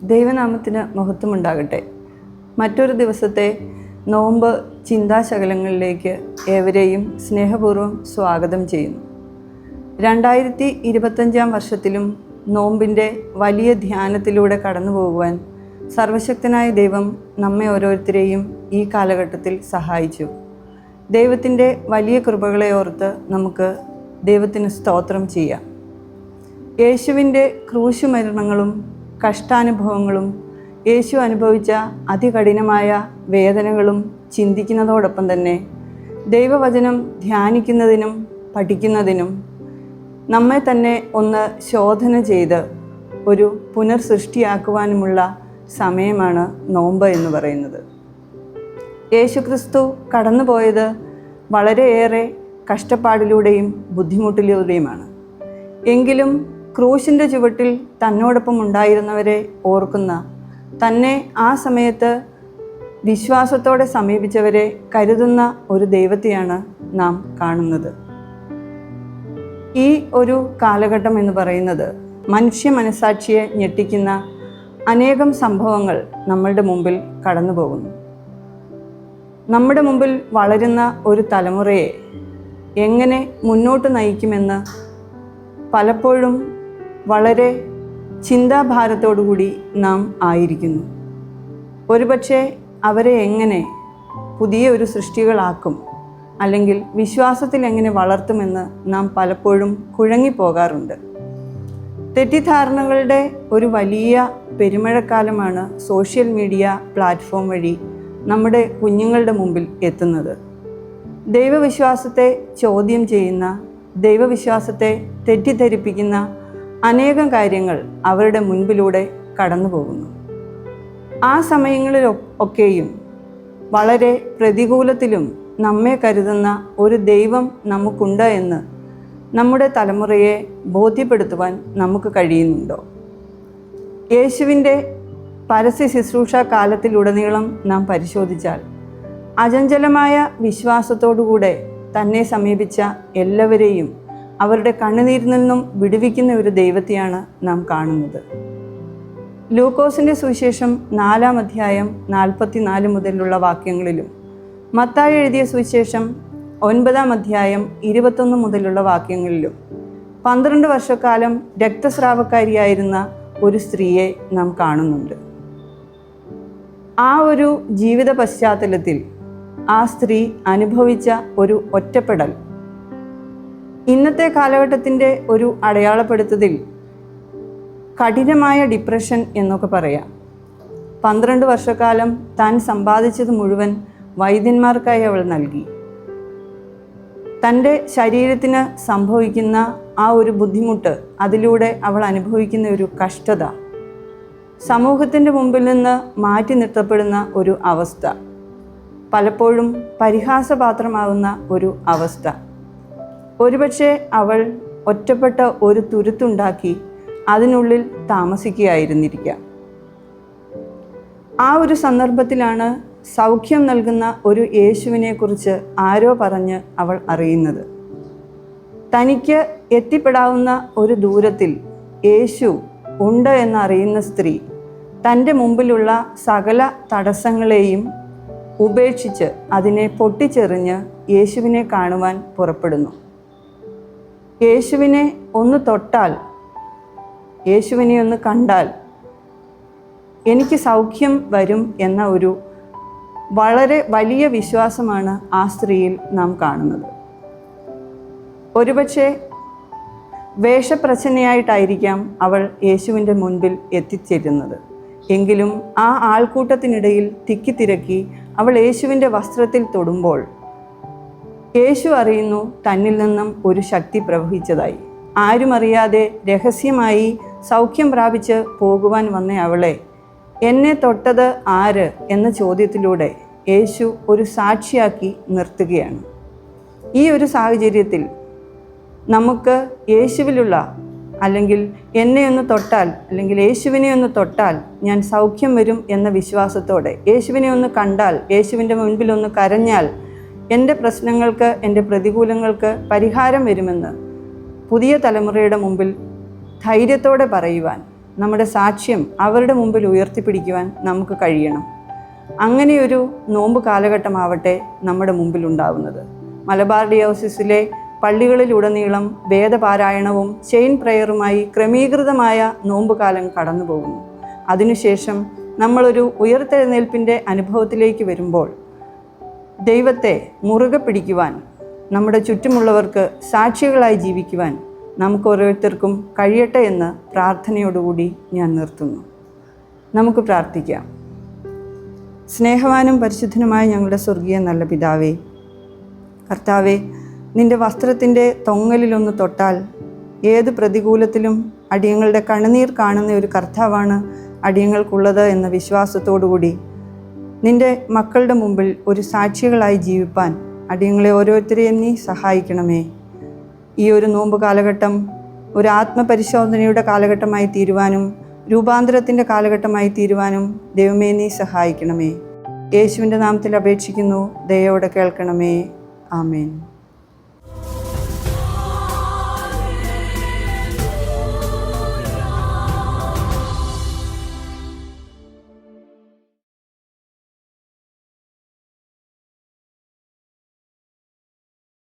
ദൈവനാമത്തിന് മഹത്വമുണ്ടാകട്ടെ. മറ്റൊരു ദിവസത്തെ നോമ്പ് ചിന്താശകലങ്ങളിലേക്ക് ഏവരെയും സ്നേഹപൂർവ്വം സ്വാഗതം ചെയ്യുന്നു. 2025 വർഷത്തിലും നോമ്പിൻ്റെ വലിയ ധ്യാനത്തിലൂടെ കടന്നു പോകുവാൻ സർവശക്തനായ ദൈവം നമ്മെ ഓരോരുത്തരെയും ഈ കാലഘട്ടത്തിൽ സഹായിച്ചു. ദൈവത്തിൻ്റെ വലിയ കൃപകളെ ഓർത്ത് നമുക്ക് ദൈവത്തിന് സ്തോത്രം ചെയ്യാം. യേശുവിൻ്റെ ക്രൂശുമരണങ്ങളും കഷ്ടാനുഭവങ്ങളും യേശു അനുഭവിച്ച അതികഠിനമായ വേദനകളും ചിന്തിക്കുന്നതോടൊപ്പം തന്നെ ദൈവവചനം ധ്യാനിക്കുന്നതിനും പഠിക്കുന്നതിനും നമ്മെ തന്നെ ഒന്ന് ശോധന ചെയ്ത് ഒരു പുനർസൃഷ്ടിയാക്കുവാനുമുള്ള സമയമാണ് നോമ്പ് എന്ന് പറയുന്നത്. യേശുക്രിസ്തു കടന്നുപോയത് വളരെയേറെ കഷ്ടപ്പാടിലൂടെയും ബുദ്ധിമുട്ടിലൂടെയുമാണ്. എങ്കിലും ക്രൂശിൻ്റെ ചുവട്ടിൽ തന്നോടൊപ്പം ഉണ്ടായിരുന്നവരെ ഓർക്കുന്ന, തന്നെ ആ സമയത്ത് വിശ്വാസത്തോടെ സമീപിച്ചവരെ കരുതുന്ന ഒരു ദൈവത്തെയാണ് നാം കാണുന്നത്. ഈ ഒരു കാലഘട്ടം എന്ന് പറയുന്നത് മനുഷ്യ മനസാക്ഷിയെ ഞെട്ടിക്കുന്ന അനേകം സംഭവങ്ങൾ നമ്മളുടെ മുമ്പിൽ കടന്നു പോകുന്നു. നമ്മുടെ മുമ്പിൽ വളരുന്ന ഒരു തലമുറയെ എങ്ങനെ മുന്നോട്ട് നയിക്കുമെന്ന് പലപ്പോഴും വളരെ ചിന്താഭാരത്തോടുകൂടി നാം ആയിരിക്കുന്നു. ഒരുപക്ഷെ അവരെ എങ്ങനെ പുതിയ ഒരു സൃഷ്ടികളാക്കും, അല്ലെങ്കിൽ വിശ്വാസത്തിൽ എങ്ങനെ വളർത്തുമെന്ന് നാം പലപ്പോഴും കുഴങ്ങിപ്പോകാറുണ്ട്. തെറ്റിദ്ധാരണകളുടെ ഒരു വലിയ പെരുമഴക്കാലമാണ് സോഷ്യൽ മീഡിയ പ്ലാറ്റ്ഫോം വഴി നമ്മുടെ കുഞ്ഞുങ്ങളുടെ മുമ്പിൽ എത്തുന്നത്. ദൈവവിശ്വാസത്തെ ചോദ്യം ചെയ്യുന്ന, ദൈവവിശ്വാസത്തെ തെറ്റിദ്ധരിപ്പിക്കുന്ന അനേകം കാര്യങ്ങൾ അവരുടെ മുൻപിലൂടെ കടന്നു പോകുന്നു. ആ സമയങ്ങളിലൊക്കെയും വളരെ പ്രതികൂലത്തിലും നമ്മെ കരുതുന്ന ഒരു ദൈവം നമുക്കുണ്ട് എന്ന് നമ്മുടെ തലമുറയെ ബോധ്യപ്പെടുത്തുവാൻ നമുക്ക് കഴിയുന്നുണ്ടോ? യേശുവിൻ്റെ പരസ്യ ശുശ്രൂഷ കാലത്തിലുടനീളം നാം പരിശോധിച്ചാൽ അചഞ്ചലമായ വിശ്വാസത്തോടുകൂടെ തന്നെ സമീപിച്ച എല്ലാവരെയും അവരുടെ കണ്ണുനീരിൽ നിന്നും വിടുവിക്കുന്ന ഒരു ദൈവത്തെയാണ് നാം കാണുന്നത്. ലൂക്കോസിൻ്റെ സുവിശേഷം 4-ാം അധ്യായം 44 മുതലുള്ള വാക്യങ്ങളിലും മത്തായി എഴുതിയ സുവിശേഷം 9-ാം അധ്യായം 21 മുതലുള്ള വാക്യങ്ങളിലും 12 വർഷക്കാലം രക്തസ്രാവക്കാരിയായിരുന്ന ഒരു സ്ത്രീയെ നാം കാണുന്നുണ്ട്. ആ ഒരു ജീവിത പശ്ചാത്തലത്തിൽ ആ സ്ത്രീ അനുഭവിച്ച ഒരു ഒറ്റപ്പെടൽ ഇന്നത്തെ കാലഘട്ടത്തിൻ്റെ ഒരു അടയാളപ്പെടുത്തലിൽ കഠിനമായ ഡിപ്രഷൻ എന്നൊക്കെ പറയാം. 12 വർഷക്കാലം താൻ സമ്പാദിച്ചത് മുഴുവൻ വൈദ്യന്മാർക്കായി അവൾ നൽകി. തൻ്റെ ശരീരത്തിന് സംഭവിക്കുന്ന ആ ഒരു ബുദ്ധിമുട്ട്, അതിലൂടെ അവൾ അനുഭവിക്കുന്ന ഒരു കഷ്ടത, സമൂഹത്തിൻ്റെ മുമ്പിൽ നിന്ന് മാറ്റി നിർത്തപ്പെടുന്ന ഒരു അവസ്ഥ, പലപ്പോഴും പരിഹാസപാത്രമാവുന്ന ഒരു അവസ്ഥ. ഒരുപക്ഷെ അവൾ ഒറ്റപ്പെട്ട ഒരു തുരുത്തുണ്ടാക്കി അതിനുള്ളിൽ താമസിക്കുകയായിരുന്നിരിക്കാം. ആ ഒരു സന്ദർഭത്തിലാണ് സൗഖ്യം നൽകുന്ന ഒരു യേശുവിനെക്കുറിച്ച് ആരോ പറഞ്ഞ് അവൾ അറിയുന്നത്. തനിക്ക് എത്തിപ്പെടാവുന്ന ഒരു ദൂരത്തിൽ യേശു ഉണ്ട് എന്നറിയുന്ന സ്ത്രീ തൻ്റെ മുമ്പിലുള്ള സകല തടസ്സങ്ങളെയും ഉപേക്ഷിച്ച് അതിനെ പൊട്ടിച്ചെറിഞ്ഞ് യേശുവിനെ കാണുവാൻ പുറപ്പെടുന്നു. യേശുവിനെ ഒന്ന് തൊട്ടാൽ, യേശുവിനെ ഒന്ന് കണ്ടാൽ എനിക്ക് സൗഖ്യം വരും എന്ന ഒരു വളരെ വലിയ വിശ്വാസമാണ് ആ സ്ത്രീയിൽ നാം കാണുന്നത്. ഒരുപക്ഷെ വേഷപ്രച്ഛന്നയായിട്ടായിരിക്കാം അവൾ യേശുവിൻ്റെ മുൻപിൽ എത്തിച്ചേരുന്നത്. എങ്കിലും ആ ആൾക്കൂട്ടത്തിനിടയിൽ തിക്കിത്തിരക്കി അവൾ യേശുവിൻ്റെ വസ്ത്രത്തിൽ തൊടുമ്പോൾ യേശു അറിയുന്നു തന്നിൽ നിന്നും ഒരു ശക്തി പ്രവഹിച്ചതായി. ആരും അറിയാതെ രഹസ്യമായി സൗഖ്യം പ്രാപിച്ച് പോകുവാൻ വന്ന അവളെ എന്നെ തൊട്ടത് ആര് എന്ന ചോദ്യത്തിലൂടെ യേശു ഒരു സാക്ഷിയാക്കി നിർത്തുകയാണ്. ഈ ഒരു സാഹചര്യത്തിൽ നമുക്ക് യേശുവിലുള്ള, അല്ലെങ്കിൽ എന്നെ ഒന്ന് തൊട്ടാൽ, അല്ലെങ്കിൽ യേശുവിനെ ഒന്ന് തൊട്ടാൽ ഞാൻ സൗഖ്യം വരും എന്ന വിശ്വാസത്തോടെ, യേശുവിനെ ഒന്ന് കണ്ടാൽ, യേശുവിൻ്റെ മുൻപിൽ ഒന്ന് കരഞ്ഞാൽ എൻ്റെ പ്രശ്നങ്ങൾക്ക്, എൻ്റെ പ്രതികൂലങ്ങൾക്ക് പരിഹാരം വരുമെന്ന് പുതിയ തലമുറയുടെ മുമ്പിൽ ധൈര്യത്തോടെ പറയുവാൻ നമ്മുടെ സാക്ഷ്യം അവരുടെ മുമ്പിൽ ഉയർത്തിപ്പിടിക്കുവാൻ നമുക്ക് കഴിയണം. അങ്ങനെയൊരു നോമ്പ് കാലഘട്ടമാവട്ടെ നമ്മുടെ മുമ്പിൽ ഉണ്ടാവുന്നത്. മലബാർ ഡയോസിസിലെ പള്ളികളിലുടനീളം വേദപാരായണവും ചെയിൻ പ്രയറുമായി ക്രമീകൃതമായ നോമ്പുകാലം കടന്നു പോകുന്നു. അതിനുശേഷം നമ്മളൊരു ഉയർത്തെഴുന്നേൽപ്പിൻ്റെ അനുഭവത്തിലേക്ക് വരുമ്പോൾ ദൈവത്തെ മുറുകെ പിടിക്കുവാൻ, നമ്മുടെ ചുറ്റുമുള്ളവർക്ക് സാക്ഷികളായി ജീവിക്കുവാൻ നമുക്ക് ഓരോരുത്തർക്കും കഴിയട്ടെ എന്ന് പ്രാർത്ഥനയോടുകൂടി ഞാൻ നിർത്തുന്നു. നമുക്ക് പ്രാർത്ഥിക്കാം. സ്നേഹവാനും പരിശുദ്ധനുമായ ഞങ്ങളുടെ സ്വർഗീയ നല്ല പിതാവേ, കർത്താവേ, നിൻ്റെ വസ്ത്രത്തിൻ്റെ തൊങ്ങലിലൊന്ന് തൊട്ടാൽ ഏത് പ്രതികൂലത്തിലും അടിയങ്ങളുടെ കണ്ണുനീർ കാണുന്ന ഒരു കർത്താവാണ് അടിയങ്ങൾക്കുള്ളത് എന്ന വിശ്വാസത്തോടുകൂടി നിൻ്റെ മക്കളുടെ മുമ്പിൽ ഒരു സാക്ഷികളായി ജീവിപ്പാൻ അടിയങ്ങളെ ഓരോരുത്തരെയും നീ സഹായിക്കണമേ. ഈ ഒരു നോമ്പ് കാലഘട്ടം ഒരു ആത്മപരിശോധനയുടെ കാലഘട്ടമായി തീരുവാനും രൂപാന്തരത്തിൻ്റെ കാലഘട്ടമായി തീരുവാനും ദൈവമേ നീ സഹായിക്കണമേ. യേശുവിൻ്റെ നാമത്തിൽ അപേക്ഷിക്കുന്നു, ദയയോടെ കേൾക്കണമേ. ആമേൻ.